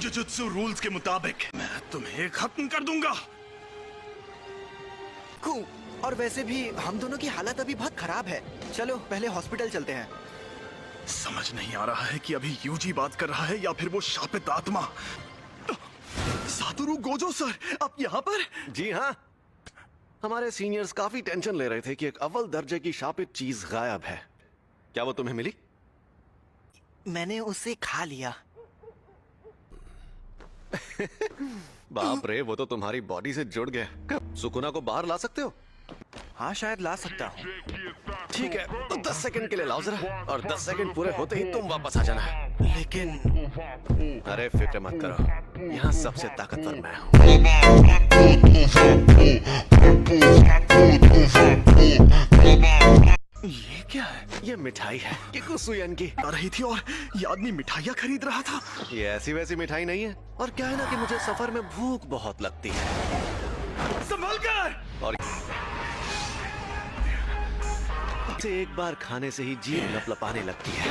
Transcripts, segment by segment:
Jujutsu rules के मुताबिक मैं तुम्हें खत्म कर दूंगा। और वैसे भी हम दोनों की हालत अभी बहुत खराब है। चलो पहले हॉस्पिटल चलते हैं। समझ नहीं आ रहा है कि अभी यूजी बात कर रहा है या फिर वो शापित आत्मा। सातोरु गोजो सर, आप यहाँ पर? जी हाँ, हमारे सीनियर्स काफी टेंशन ले रहे थे कि एक अव्वल दर्जे की शापित चीज गायब है। क्या वो तुम्हें मिली? मैंने उसे खा लिया। बाप रे, वो तो तुम्हारी बॉडी से जुड़ गया। सुकुना को बाहर ला सकते हो? हाँ शायद ला सकता हूँ। ठीक है, तो 10 सेकंड के लिए लाओ जरा, और 10 सेकंड पूरे होते ही तुम वापस आ जाना। लेकिन अरे फिक्र मत करो, यहाँ सबसे ताकतवर मैं हूँ। ये क्या है? ये मिठाई है किकुसुयन की। आ रही थी और ये आदमी मिठाइयाँ खरीद रहा था। ये ऐसी वैसी मिठाई नहीं है, और क्या है ना कि मुझे सफर में भूख बहुत लगती है। संभल कर! और इसे एक बार खाने से ही जीभ लपलपाने लगती है।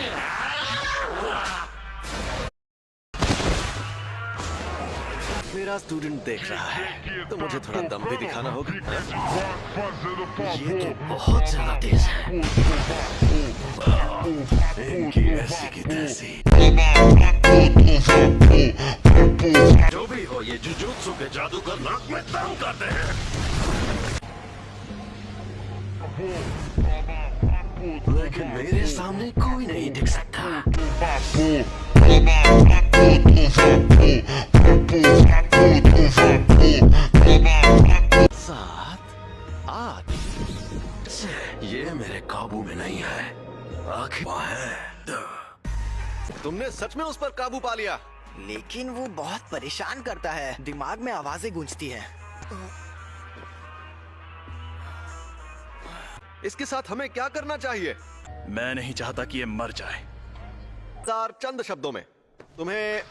मेरा स्टूडेंट देख रहा है, तो मुझे थोड़ा दम भी दिखाना होगा। ये तो बहुत ज्यादा तेज है। इनकी ऐसी की तैसी। जो भी हो, ये जुजुत्सु के जादूगर नाक में दम करते हैं। लेकिन मेरे सामने कोई नहीं दिख सकता। 7, 8, ये मेरे काबू में नहीं है। आखिर है। तुमने सच में उस पर काबू पा लिया? लेकिन वो बहुत परेशान करता है, दिमाग में आवाजें गूंजती हैं। इसके साथ हमें क्या करना चाहिए? मैं नहीं चाहता कि ये मर जाए। चंद शब्दों में तुम्हें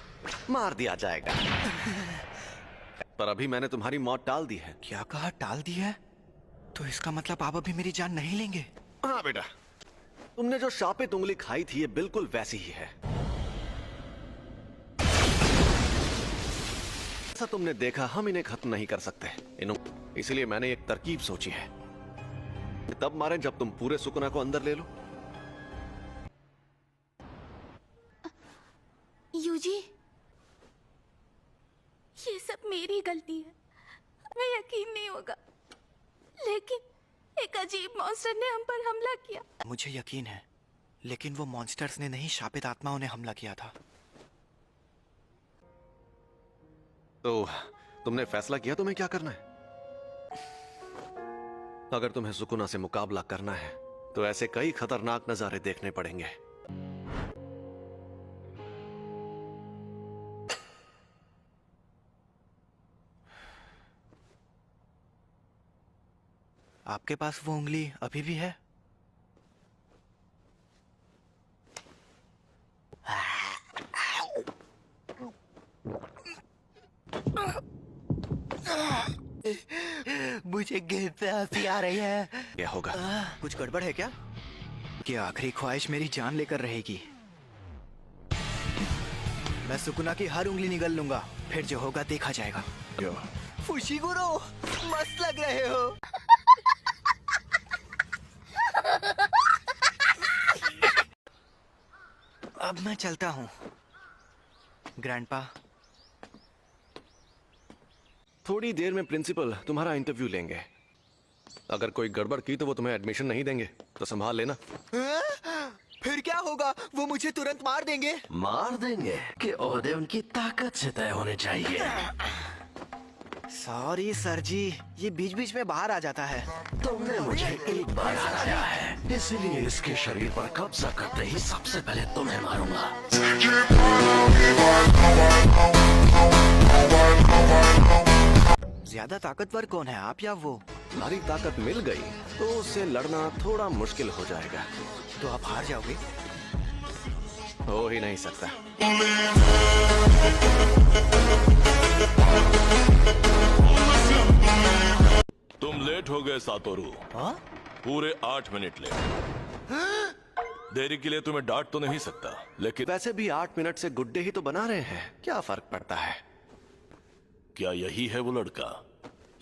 मार दिया जाएगा। पर अभी मैंने तुम्हारी मौत टाल दी है। क्या कहा, टाल दी है? तो इसका मतलब आप अभी मेरी जान नहीं लेंगे? हाँ बेटा, तुमने जो शापित उंगली खाई थी, ये बिल्कुल वैसी ही है। ऐसा तुमने देखा, हम इन्हें खत्म नहीं कर सकते। इसलिए मैंने एक तरकीब सोची है। तब मारें जब तुम पूरे सुकुना को अंदर ले लो। यूजी, ये सब मेरी गलती है। हमें यकीन नहीं होगा, लेकिन एक अजीब मॉन्स्टर ने हम पर हमला किया। मुझे यकीन है, लेकिन वो मॉन्स्टर्स ने नहीं, शापित आत्माओं ने हमला किया था। तो तुमने फैसला किया तुम्हें क्या करना है? अगर तुम्हें सुकुना से मुकाबला करना है, तो ऐसे कई खतरनाक नजारे देखने पड़ेंगे। आपके पास वो उंगली अभी भी है? मुझे गिर पे हंसी आ रही है। क्या होगा? कुछ गड़बड़ है क्या? कि आखिरी ख्वाहिश मेरी जान लेकर रहेगी। मैं सुकुना की हर उंगली निगल लूंगा, फिर जो होगा देखा जाएगा। फुशिगुरो, मस्त लग रहे हो। अब मैं चलता हूँ। ग्रैंडपा, थोड़ी देर में प्रिंसिपल तुम्हारा इंटरव्यू लेंगे। अगर कोई गड़बड़ की तो वो तुम्हें एडमिशन नहीं देंगे, तो संभाल लेना। फिर क्या होगा? वो मुझे तुरंत मार देंगे। मार देंगे कि ओहदे उनकी ताकत से तय होने चाहिए। सॉरी सर जी, ये बीच बीच में बाहर आ जाता है। तुमने मुझे एक बार हराया है, इसलिए इसके शरीर पर कब्जा करते ही सबसे पहले तुम्हें मारूंगा। ज्यादा ताकतवर कौन है, आप या वो? तुम्हारी ताकत मिल गई तो उससे लड़ना थोड़ा मुश्किल हो जाएगा। तो आप हार जाओगे? हो ही नहीं सकता। तुम लेट हो गए सातोरु। हाँ? पूरे 8 मिनट लेट। देरी के लिए तुम्हें डांट तो नहीं सकता। लेकिन वैसे भी 8 मिनट से गुड्डे ही तो बना रहे हैं, क्या फर्क पड़ता है? क्या यही है वो लड़का?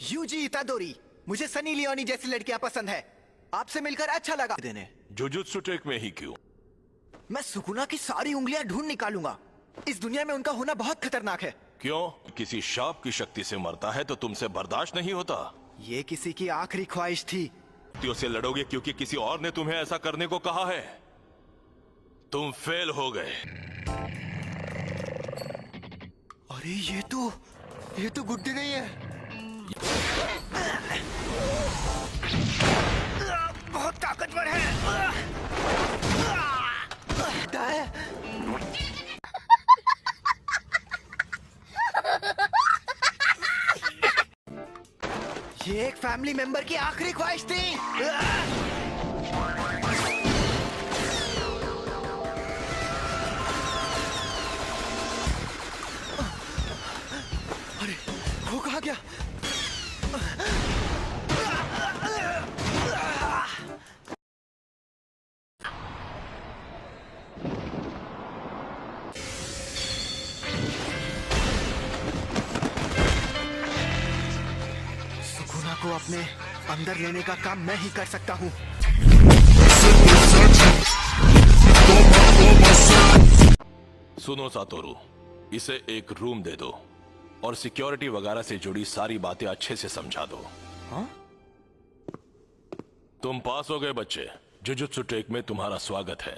यूजी इतादोरी, मुझे सनी लियोनी जैसी लड़कियां पसंद है। आपसे मिलकर अच्छा लगा। देने जुजुत्सु टेक में ही क्यों? मैं सुकुना की सारी उंगलियां ढूंढ निकालूंगा। इस दुनिया में उनका होना बहुत खतरनाक है। क्यों? किसी शाप की शक्ति से मरता है तो तुमसे बर्दाश्त नहीं होता? ये किसी की आखिरी ख्वाहिश थी। शक्तियों से लड़ोगे क्योंकि किसी और ने तुम्हें ऐसा करने को कहा है। तुम फेल हो गए। अरे ये तो गुड्डे नहीं है। बहुत ताकतवर है। ये एक फैमिली मेंबर की आखिरी ख्वाहिश थी। अरे वो कहाँ गया? सुकुना को अपने अंदर लेने का काम मैं ही कर सकता हूँ। सुनो सातोरू, इसे एक रूम दे दो और सिक्योरिटी वगैरह से जुड़ी सारी बातें अच्छे से समझा दो। हाँ? तुम पास हो गए बच्चे। जुजुत्सु टेक में तुम्हारा स्वागत है।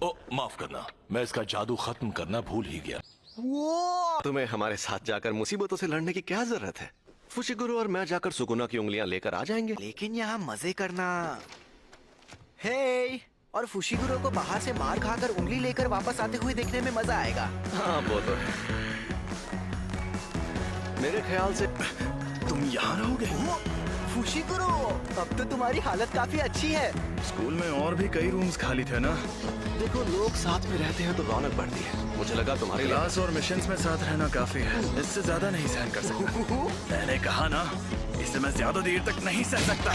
ओ माफ करना, मैं इसका जादू खत्म करना भूल ही गया। वो तुम्हें हमारे साथ जाकर मुसीबतों से लड़ने की क्या जरूरत है? फुशिगुरु और मैं जाकर सुकुना की उंगलियां लेकर आ जाएंगे। लेकिन यहाँ मजे करना। हे, और फुशिगुरु को बाहर से मार खाकर उंगली लेकर वापस आते हुए देखने में मजा आएगा। हाँ वो तो है। मेरे ख्याल से तुम यहाँ रहोगे? फुशिगुरु, अब तो तुम्हारी हालत काफी अच्छी है। स्कूल में और भी कई रूम्स खाली थे ना। देखो, लोग साथ में रहते हैं तो रौनक बढ़ती है। मुझे लगा तुम्हारे लिए क्लास और मिशंस में साथ रहना काफी है, इससे ज्यादा नहीं सहन कर सकता। मैंने कहा ना, इसे मैं ज्यादा देर तक नहीं सह सकता।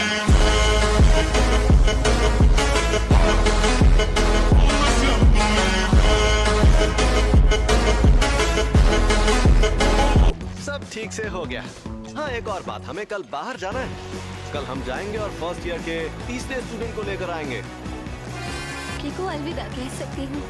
सब ठीक से हो गया। हाँ, एक और बात, हमें कल बाहर जाना है। कल हम जाएंगे और फर्स्ट ईयर के तीसरे स्टूडेंट को लेकर आएंगे। को अलविदा कह सकती हूँ।